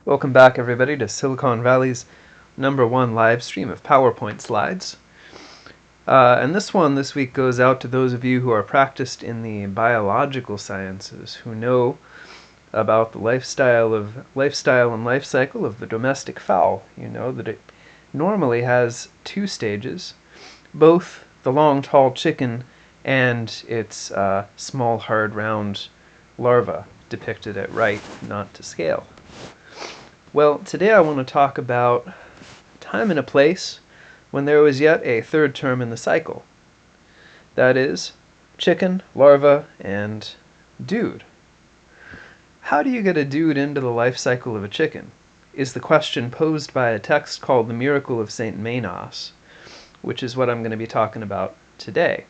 Welcome back, everybody, to Silicon Valley's #1 live stream of PowerPoint slides. And this week goes out to those of you who are practiced in the biological sciences, who know about the lifestyle and life cycle of the domestic fowl. You know that it normally has two stages, both the long, tall chicken and its small, hard, round larva, depicted at right, not to scale. Well, today I want to talk about a time and a place when there was yet a third term in the cycle. That is, chicken, larva, and dude. How do you get a dude into the life cycle of a chicken? Is the question posed by a text called The Miracle of St. Menas, which is what I'm going to be talking about today.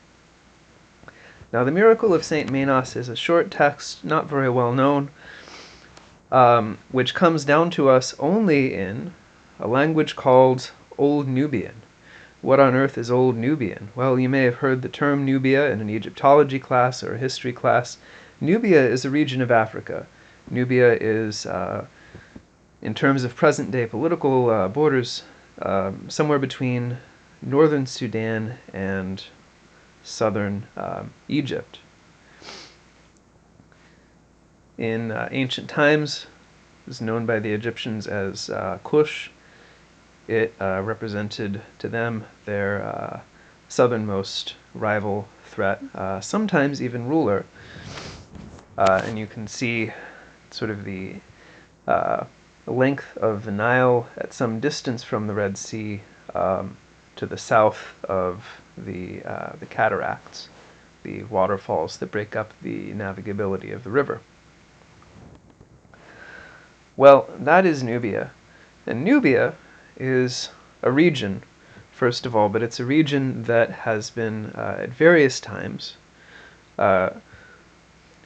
Now, The Miracle of St. Menas is a short text, not very well known, which comes down to us only in a language called Old Nubian. What on earth is Old Nubian? Well, you may have heard the term Nubia in an Egyptology class or a history class. Nubia is a region of Africa. Nubia is, in terms of present-day political borders, somewhere between northern Sudan and southern Egypt. In ancient times, it was known by the Egyptians as Kush. It represented to them their southernmost rival threat, sometimes even ruler. And you can see sort of the length of the Nile at some distance from the Red Sea to the south of the cataracts, the waterfalls that break up the navigability of the river. Well, that is Nubia. And Nubia is a region, first of all, but it's a region that has been, at various times,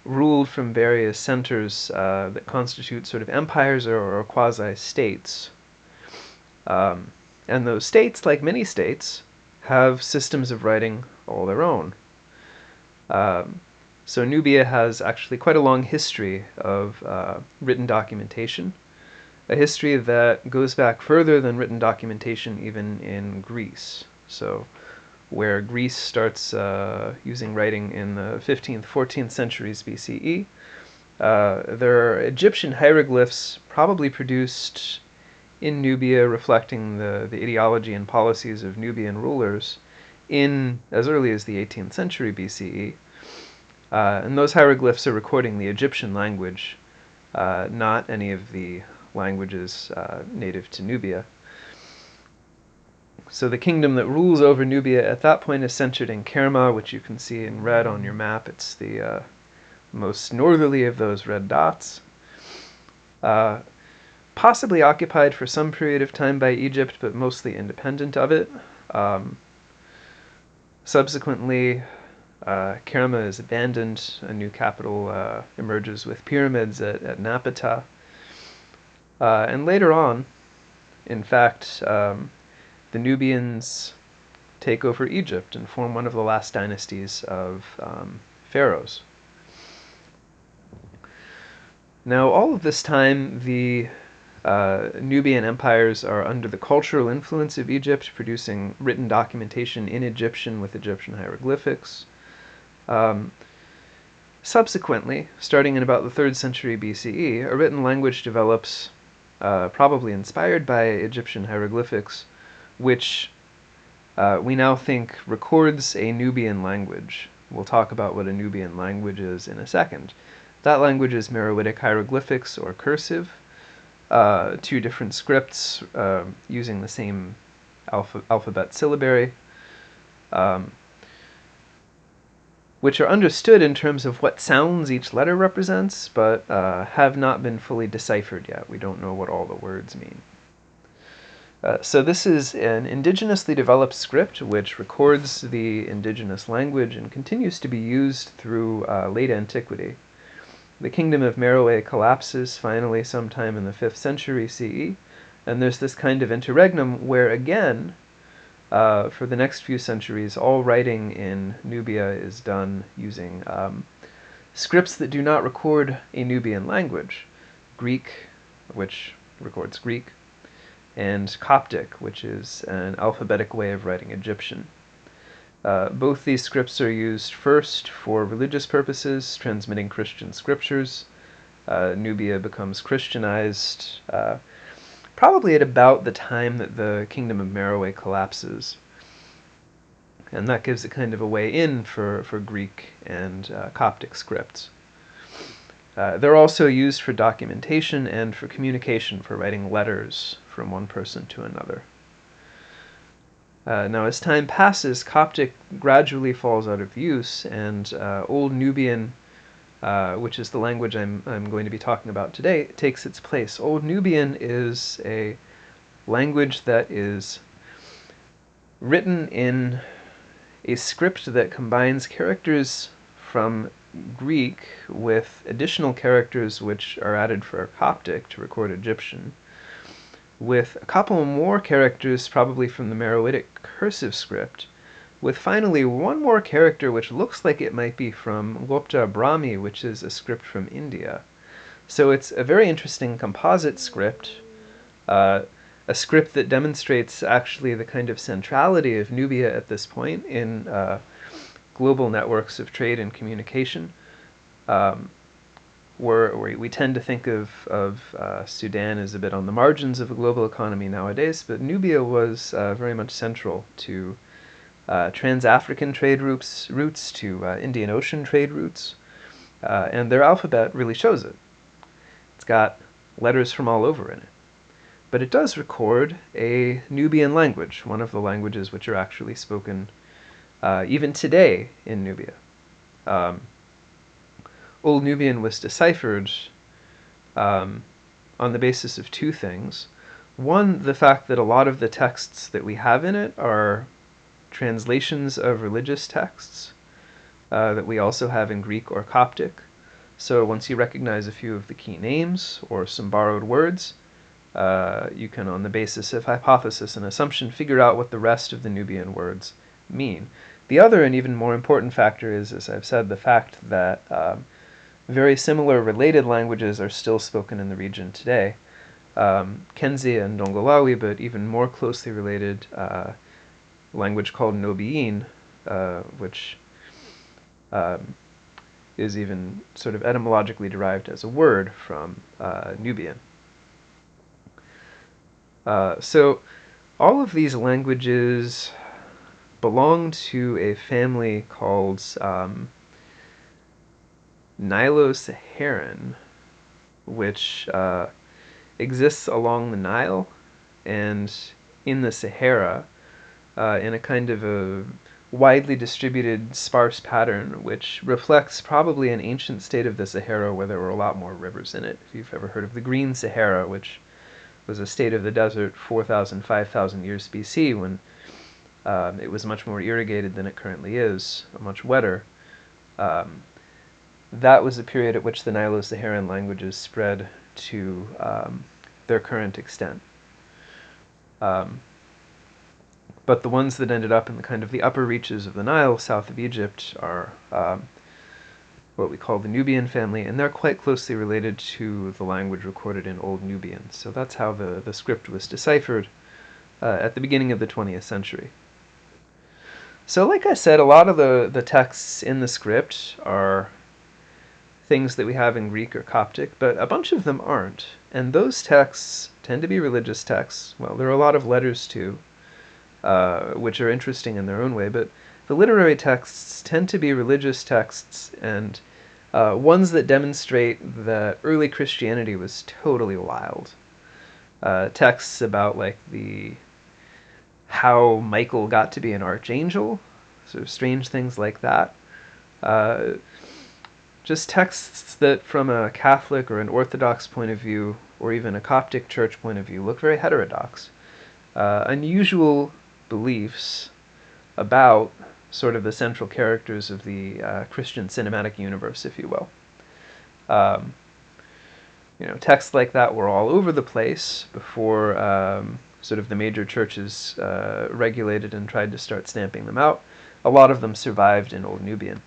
ruled from various centers that constitute sort of empires or quasi-states. And those states, like many states, have systems of writing all their own. So Nubia has actually quite a long history of written documentation, a history that goes back further than written documentation even in Greece. So where Greece starts using writing in the 15th, 14th centuries BCE, there are Egyptian hieroglyphs probably produced in Nubia reflecting the ideology and policies of Nubian rulers in as early as the 18th century BCE. And those hieroglyphs are recording the Egyptian language, not any of the languages native to Nubia. So the kingdom that rules over Nubia at that point is centered in Kerma, which you can see in red on your map. It's the most northerly of those red dots. Possibly occupied for some period of time by Egypt, but mostly independent of it. Subsequently, Kerma is abandoned. A new capital emerges with pyramids at Napata. And later on, in fact, the Nubians take over Egypt and form one of the last dynasties of pharaohs. Now, all of this time, the Nubian empires are under the cultural influence of Egypt, producing written documentation in Egyptian with Egyptian hieroglyphics. Subsequently, starting in about the 3rd century BCE, a written language develops, probably inspired by Egyptian hieroglyphics, which we now think records a Nubian language. We'll talk about what a Nubian language is in a second. That language is Meroitic hieroglyphics, or cursive, two different scripts using the same alphabet syllabary, which are understood in terms of what sounds each letter represents, but have not been fully deciphered yet. We don't know what all the words mean. So this is an indigenously developed script which records the indigenous language and continues to be used through late antiquity. The kingdom of Meroe collapses finally sometime in the 5th century CE, and there's this kind of interregnum where, again, for the next few centuries, all writing in Nubia is done using scripts that do not record a Nubian language. Greek, which records Greek, and Coptic, which is an alphabetic way of writing Egyptian. Both these scripts are used first for religious purposes, transmitting Christian scriptures. Nubia becomes Christianized probably at about the time that the kingdom of Meroe collapses. And that gives it kind of a way in for Greek and Coptic scripts. They're also used for documentation and for communication, for writing letters from one person to another. Now, as time passes, Coptic gradually falls out of use, and Old Nubian, which is the language I'm going to be talking about today, takes its place. Old Nubian is a language that is written in a script that combines characters from Greek with additional characters which are added for Coptic to record Egyptian, with a couple more characters probably from the Meroitic cursive script, with finally one more character which looks like it might be from Gupta Brahmi, which is a script from India. So it's a very interesting composite script, a script that demonstrates actually the kind of centrality of Nubia at this point in global networks of trade and communication. Where we tend to think of Sudan as a bit on the margins of a global economy nowadays, but Nubia was very much central to trans-African trade routes to Indian Ocean trade routes, and their alphabet really shows it. It's got letters from all over in it. But it does record a Nubian language, one of the languages which are actually spoken even today in Nubia. Old Nubian was deciphered on the basis of two things. One, the fact that a lot of the texts that we have in it are translations of religious texts that we also have in Greek or Coptic. So once you recognize a few of the key names or some borrowed words, you can, on the basis of hypothesis and assumption, figure out what the rest of the Nubian words mean. The other and even more important factor is, as I've said, the fact that very similar related languages are still spoken in the region today. Kenzi and Dongolawi, but even more closely related language called Nobiin, which is even sort of etymologically derived as a word from Nubian. So all of these languages belong to a family called Nilo-Saharan, which exists along the Nile and in the Sahara in a kind of a widely distributed sparse pattern, which reflects probably an ancient state of the Sahara where there were a lot more rivers in it. If you've ever heard of the Green Sahara, which was a state of the desert 4,000, 5,000 years BC when it was much more irrigated than it currently is, much wetter. That was a period at which the Nilo-Saharan languages spread to their current extent. But the ones that ended up in the kind of the upper reaches of the Nile, south of Egypt, are what we call the Nubian family, and they're quite closely related to the language recorded in Old Nubian. So that's how the script was deciphered at the beginning of the 20th century. So like I said, a lot of the texts in the script are things that we have in Greek or Coptic, but a bunch of them aren't. And those texts tend to be religious texts. Well, there are a lot of letters too, which are interesting in their own way, but the literary texts tend to be religious texts and ones that demonstrate that early Christianity was totally wild. Texts about like how Michael got to be an archangel, sort of strange things like that. Just texts that from a Catholic or an Orthodox point of view, or even a Coptic church point of view, look very heterodox. Unusual beliefs about sort of the central characters of the Christian cinematic universe, if you will. Texts like that were all over the place before sort of the major churches regulated and tried to start stamping them out. A lot of them survived in Old Nubian.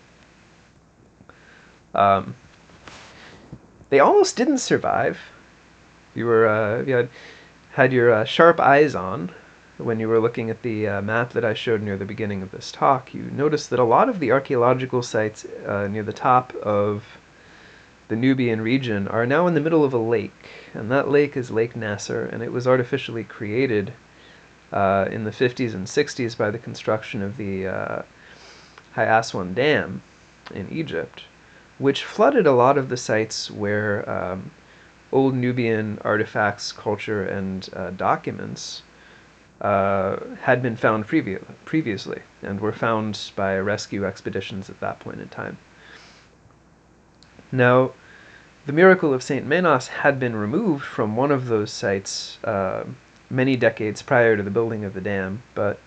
They almost didn't survive You had your sharp eyes on when you were looking at the map that I showed near the beginning of this talk, you noticed that a lot of the archaeological sites near the top of the Nubian region are now in the middle of a lake, and that lake is Lake Nasser, and it was artificially created in the 50s and 60s by the construction of the High Aswan Dam in Egypt, which flooded a lot of the sites where old Nubian artifacts, culture, and documents had been found previously and were found by rescue expeditions at that point in time. Now, the miracle of St. Menas had been removed from one of those sites many decades prior to the building of the dam, but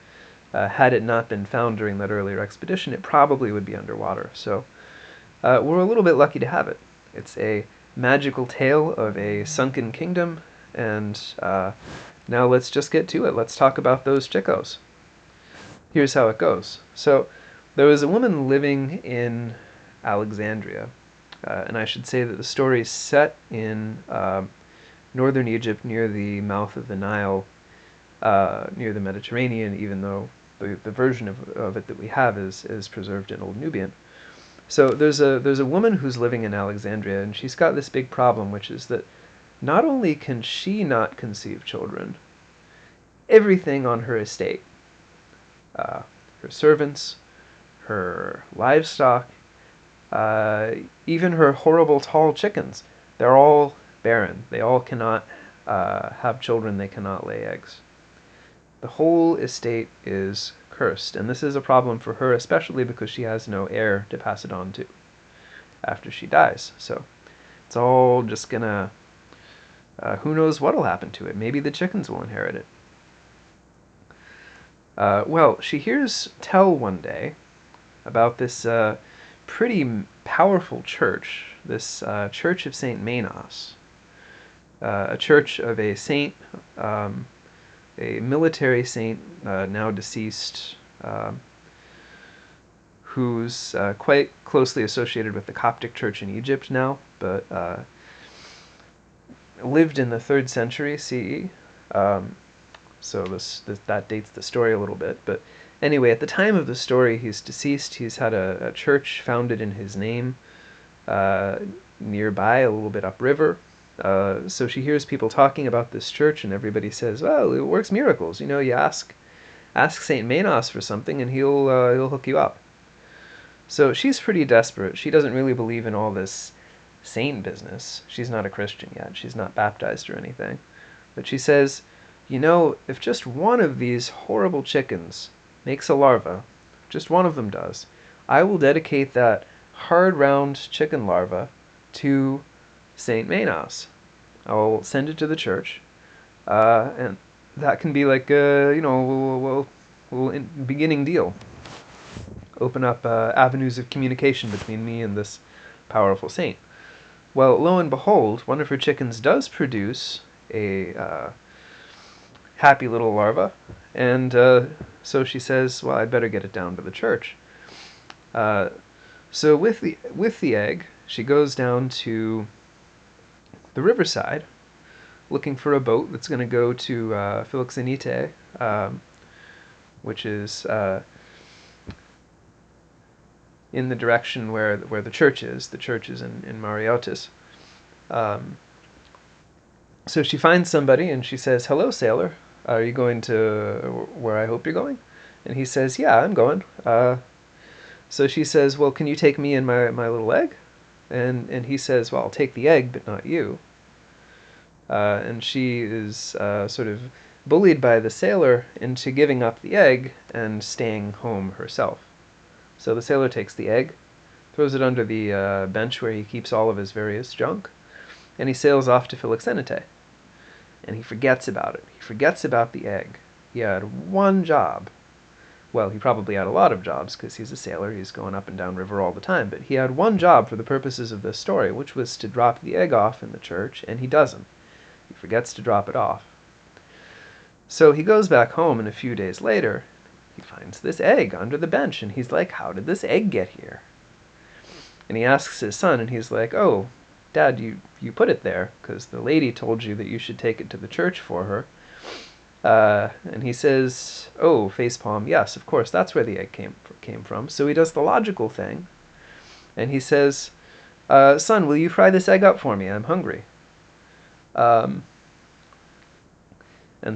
had it not been found during that earlier expedition, it probably would be underwater. So we're a little bit lucky to have it. It's a magical tale of a sunken kingdom, and now let's just get to it. Let's talk about those chicos. Here's how it goes. So there was a woman living in Alexandria, and I should say that the story is set in northern Egypt near the mouth of the Nile, near the Mediterranean, even though the version of it that we have is preserved in Old Nubian. So there's a woman who's living in Alexandria, and she's got this big problem, which is that not only can she not conceive children, everything on her estate, her servants, her livestock, even her horrible tall chickens, they're all barren. They all cannot have children. They cannot lay eggs. The whole estate is cursed, and this is a problem for her, especially because she has no heir to pass it on to after she dies. So it's all just gonna, who knows what'll happen to it. Maybe the chickens will inherit it. Well, she hears tell one day about this pretty powerful church, this Church of St. Menas, a church of a saint, a military saint, now deceased, who's quite closely associated with the Coptic Church in Egypt now, but lived in the 3rd century CE. So that dates the story a little bit. But anyway, at the time of the story, he's deceased. He's had a church founded in his name nearby, a little bit upriver. So she hears people talking about this church, and everybody says, "Well, it works miracles. You know, you ask Saint Menas for something, and he'll hook you up." So she's pretty desperate. She doesn't really believe in all this saint business. She's not a Christian yet. She's not baptized or anything. But she says, "You know, if just one of these horrible chickens makes a larva, just one of them does, I will dedicate that hard round chicken larva to Saint Menas. I'll send it to the church, and that can be like a little beginning deal. Open up avenues of communication between me and this powerful saint." Well, lo and behold, one of her chickens does produce a happy little larva, and so she says, "Well, I'd better get it down to the church." So with the egg, she goes down to the riverside, looking for a boat that's going to go to Philoxenite, which is in the direction where the church is. The church is in Mariotis. So she finds somebody, and she says, "Hello, sailor. Are you going to where I hope you're going?" And he says, "Yeah, I'm going." So she says, "Well, can you take me and my little egg?" And he says, "Well, I'll take the egg, but not you." And she is sort of bullied by the sailor into giving up the egg and staying home herself. So the sailor takes the egg, throws it under the bench where he keeps all of his various junk, and he sails off to Philoxenite. And he forgets about it. He forgets about the egg. He had one job. Well, he probably had a lot of jobs because he's a sailor. He's going up and down river all the time. But he had one job for the purposes of this story, which was to drop the egg off in the church, and he doesn't. He forgets to drop it off. So he goes back home, and a few days later, he finds this egg under the bench, and he's like, "How did this egg get here?" And he asks his son, and he's like, "Oh, Dad, you put it there because the lady told you that you should take it to the church for her. And he says, oh, facepalm, yes, of course, that's where the egg came from. So he does the logical thing, and he says, son, will you fry this egg up for me? I'm hungry. And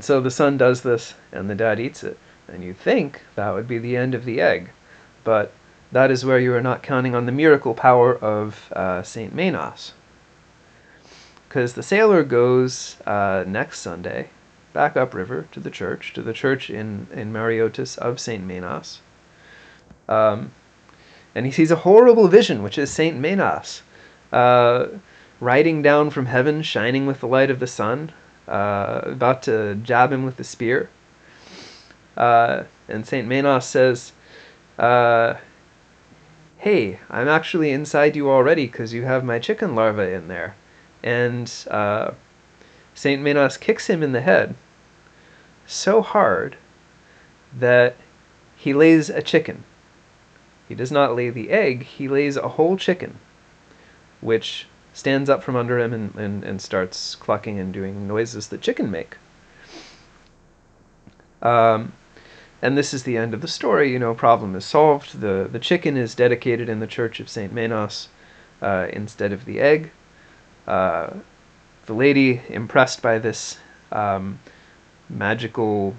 so the son does this, and the dad eats it. And you think that would be the end of the egg, but that is where you are not counting on the miracle power of St. Menas. Because the sailor goes next Sunday back upriver to the church in Mariotis of St. Menas. And he sees a horrible vision, which is St. Menas riding down from heaven, shining with the light of the sun, about to jab him with the spear. And St. Menas says, hey, I'm actually inside you already because you have my chicken larvae in there. And St. Menas kicks him in the head so hard that he lays a chicken. He does not lay the egg, he lays a whole chicken, which stands up from under him and starts clucking and doing noises that chicken make. And this is the end of the story. Problem is solved. The chicken is dedicated in the church of St. Menas instead of the egg. The lady, impressed by this magical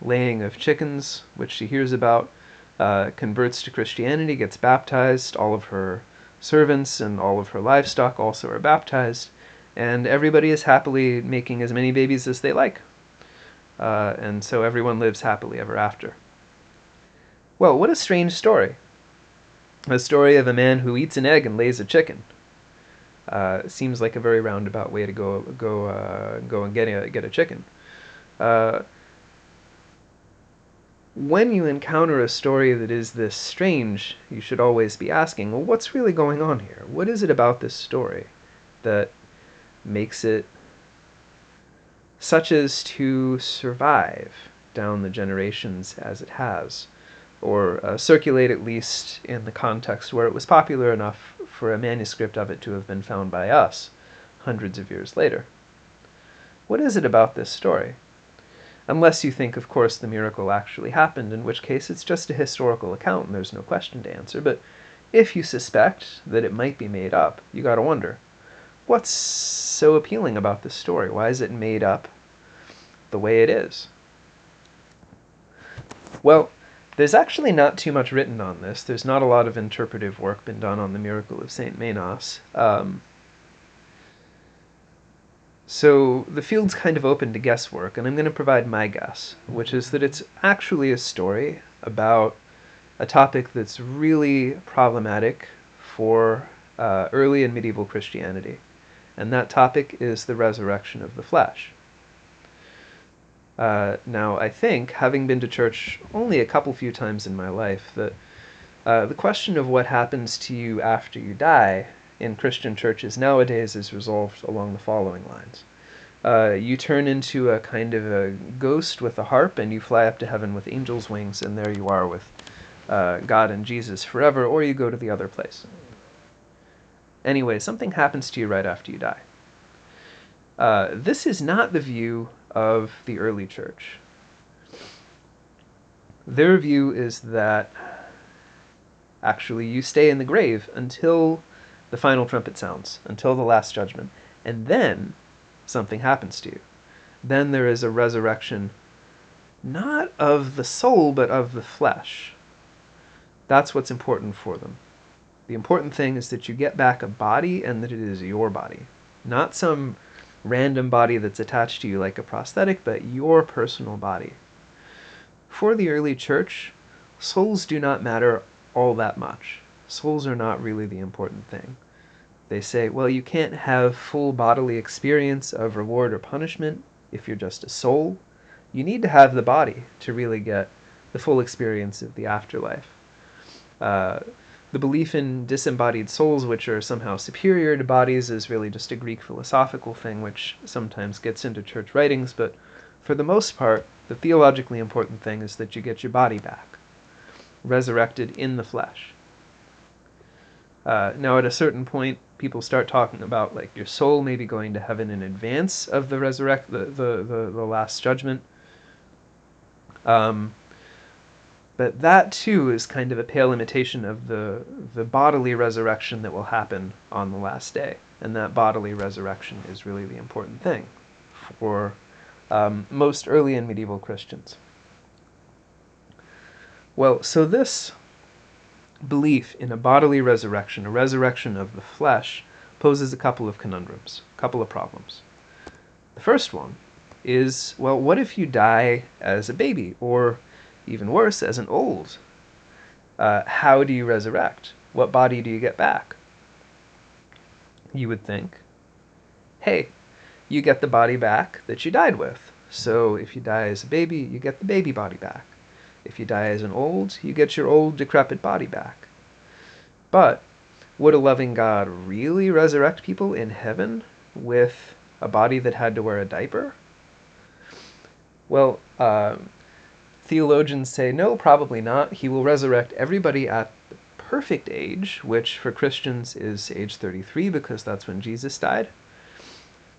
laying of chickens, which she hears about, converts to Christianity, gets baptized. All of her servants and all of her livestock also are baptized, and everybody is happily making as many babies as they like. And so everyone lives happily ever after. Well, what a strange story. A story of a man who eats an egg and lays a chicken. Seems like a very roundabout way to go and get a chicken. When you encounter a story that is this strange, you should always be asking, well, what's really going on here? What is it about this story that makes it such as to survive down the generations as it has, or circulate at least in the context where it was popular enough for a manuscript of it to have been found by us hundreds of years later? What is it about this story? Unless you think, of course, the miracle actually happened, in which case it's just a historical account and there's no question to answer. But if you suspect that it might be made up, you gotta wonder, what's so appealing about this story? Why is it made up the way it is? Well, there's actually not too much written on this. There's not a lot of interpretive work been done on the miracle of St. Menas. So the field's kind of open to guesswork, and I'm going to provide my guess, which is that it's actually a story about a topic that's really problematic for early and medieval Christianity. And that topic is the resurrection of the flesh. Now, I think, having been to church only a few times in my life, that the question of what happens to you after you die in Christian churches nowadays is resolved along the following lines. You turn into a kind of a ghost with a harp, and you fly up to heaven with angels' wings, and there you are with God and Jesus forever, or you go to the other place. Anyway, something happens to you right after you die. This is not the view of the early church. Their view is that actually you stay in the grave until the final trumpet sounds, until the last judgment, and then something happens to you. Then there is a resurrection, not of the soul, but of the flesh. That's what's important for them. The important thing is that you get back a body and that it is your body. Not some random body that's attached to you like a prosthetic, but your personal body. For the early church, souls do not matter all that much. Souls are not really the important thing. They say, well, you can't have full bodily experience of reward or punishment if you're just a soul. You need to have the body to really get the full experience of the afterlife. The belief in disembodied souls, which are somehow superior to bodies, is really just a Greek philosophical thing, which sometimes gets into church writings, but for the most part, the theologically important thing is that you get your body back, resurrected in the flesh. Now, at a certain point, people start talking about like your soul maybe going to heaven in advance of the the last judgment. But that too is kind of a pale imitation of the bodily resurrection that will happen on the last day, and that bodily resurrection is really the important thing for most early and medieval Christians. Well, so this belief in a bodily resurrection, a resurrection of the flesh, poses a couple of conundrums, a couple of problems. The first one is, well, what if you die as a baby, or even worse, as an old? How do you resurrect? What body do you get back? You would think, hey, you get the body back that you died with. So if you die as a baby, you get the baby body back. If you die as an old, you get your old, decrepit body back. But would a loving God really resurrect people in heaven with a body that had to wear a diaper? Well, theologians say no, probably not. He will resurrect everybody at the perfect age, which for Christians is age 33 because that's when Jesus died.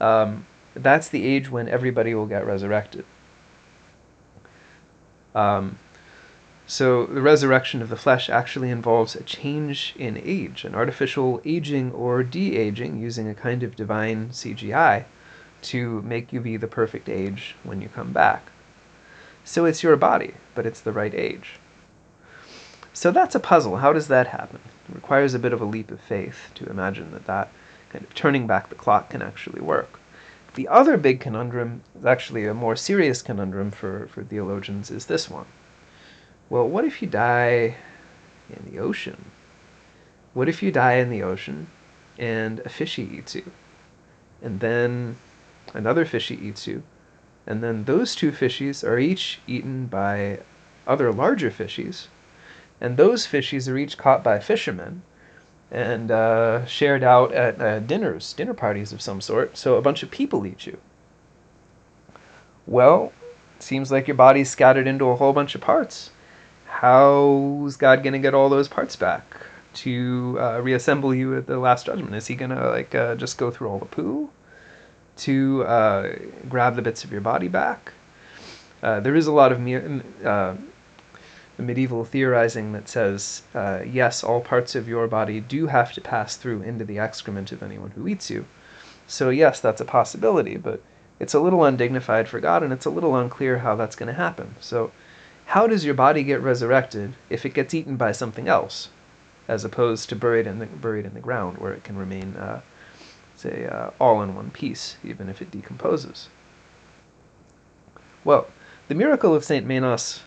That's the age when everybody will get resurrected. So the resurrection of the flesh actually involves a change in age, an artificial aging or de-aging using a kind of divine CGI to make you be the perfect age when you come back. So it's your body, but it's the right age. So that's a puzzle. How does that happen? It requires a bit of a leap of faith to imagine that kind of turning back the clock can actually work. The other big conundrum, actually a more serious conundrum for theologians, is this one. Well, what if you die in the ocean? What if you die in the ocean and a fishy eats you? And then another fishy eats you? And then those two fishies are each eaten by other larger fishies. And those fishies are each caught by fishermen and shared out at dinner parties of some sort. So a bunch of people eat you. Well, it seems like your body's scattered into a whole bunch of parts. How's God going to get all those parts back to reassemble you at the Last Judgment? Is he going to just go through all the poo to grab the bits of your body back? There is a lot of medieval theorizing that says, yes, all parts of your body do have to pass through into the excrement of anyone who eats you. So yes, that's a possibility, but it's a little undignified for God, and it's a little unclear how that's going to happen. So how does your body get resurrected if it gets eaten by something else, as opposed to buried in the ground, where it can remain, all in one piece, even if it decomposes? Well, the miracle of Saint Menas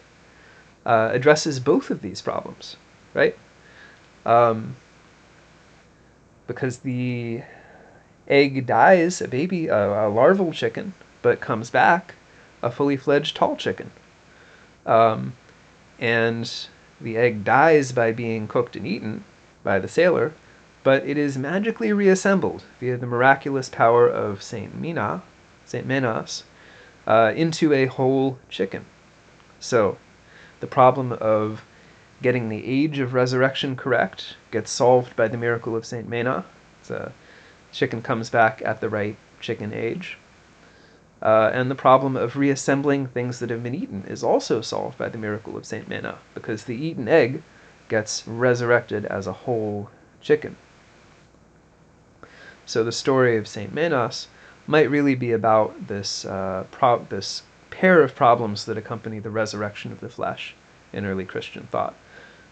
addresses both of these problems, right? Because the egg dies, a baby, a larval chicken, but comes back a fully fledged tall chicken. And the egg dies by being cooked and eaten by the sailor, but it is magically reassembled via the miraculous power of Saint Menas, into a whole chicken. So the problem of getting the age of resurrection correct gets solved by the miracle of Saint Menas. The chicken comes back at the right chicken age. And the problem of reassembling things that have been eaten is also solved by the miracle of Saint Menas, because the eaten egg gets resurrected as a whole chicken. So the story of Saint Menas might really be about this this pair of problems that accompany the resurrection of the flesh in early Christian thought,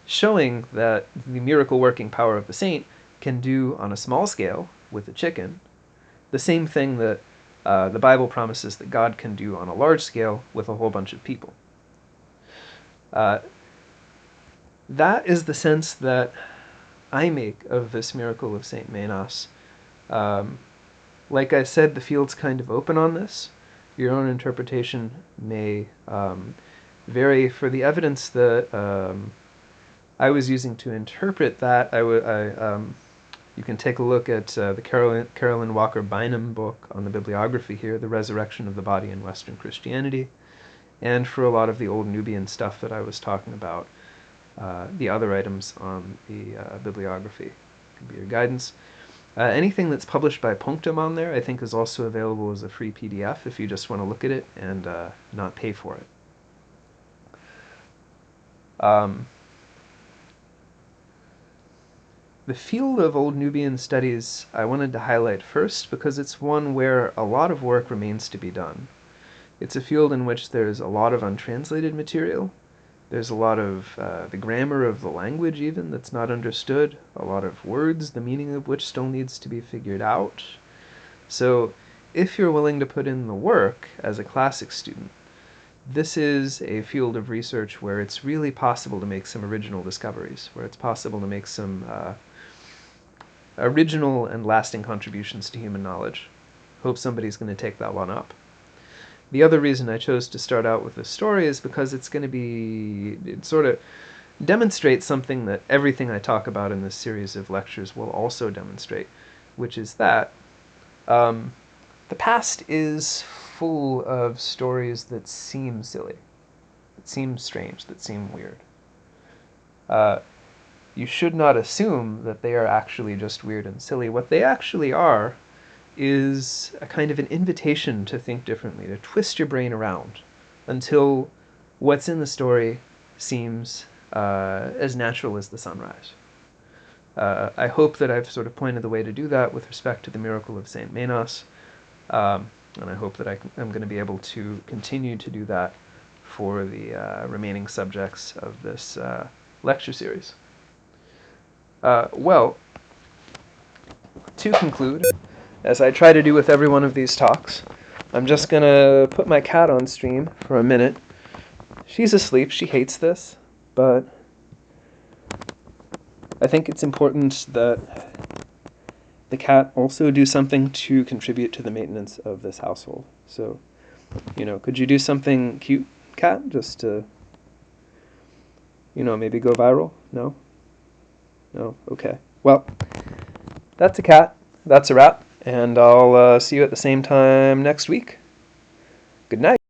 showing that the miracle-working power of the saint can do on a small scale with a chicken the same thing that the Bible promises that God can do on a large scale with a whole bunch of people. That is the sense that I make of this miracle of Saint Menas. Like I said, the field's kind of open on this. Your own interpretation may vary. For the evidence that I was using to interpret that, you can take a look at the Carolyn Walker Bynum book on the bibliography here, The Resurrection of the Body in Western Christianity, and for a lot of the old Nubian stuff that I was talking about, the other items on the bibliography can be your guidance. Anything that's published by Punctum on there, I think, is also available as a free PDF if you just want to look at it and not pay for it. The field of Old Nubian studies I wanted to highlight first because it's one where a lot of work remains to be done. It's a field in which there's a lot of untranslated material. There's a lot of the grammar of the language even that's not understood, a lot of words, the meaning of which still needs to be figured out. So if you're willing to put in the work as a classics student, this is a field of research where it's really possible to make some original discoveries, where it's possible to make some original and lasting contributions to human knowledge. Hope somebody's going to take that one up. The other reason I chose to start out with this story is because it's going to be, it sort of demonstrates something that everything I talk about in this series of lectures will also demonstrate, which is that the past is full of stories that seem silly, that seem strange, that seem weird. You should not assume that they are actually just weird and silly. What they actually are is a kind of an invitation to think differently, to twist your brain around until what's in the story seems as natural as the sunrise. I hope that I've sort of pointed the way to do that with respect to the miracle of St. Menas, and I hope that I'm going to be able to continue to do that for the remaining subjects of this lecture series. Well, to conclude, as I try to do with every one of these talks, I'm just going to put my cat on stream for a minute. She's asleep. She hates this, but I think it's important that the cat also do something to contribute to the maintenance of this household. So, could you do something cute, cat, just to, maybe go viral? No? No? Okay. Well, that's a cat. That's a wrap. And I'll see you at the same time next week. Good night.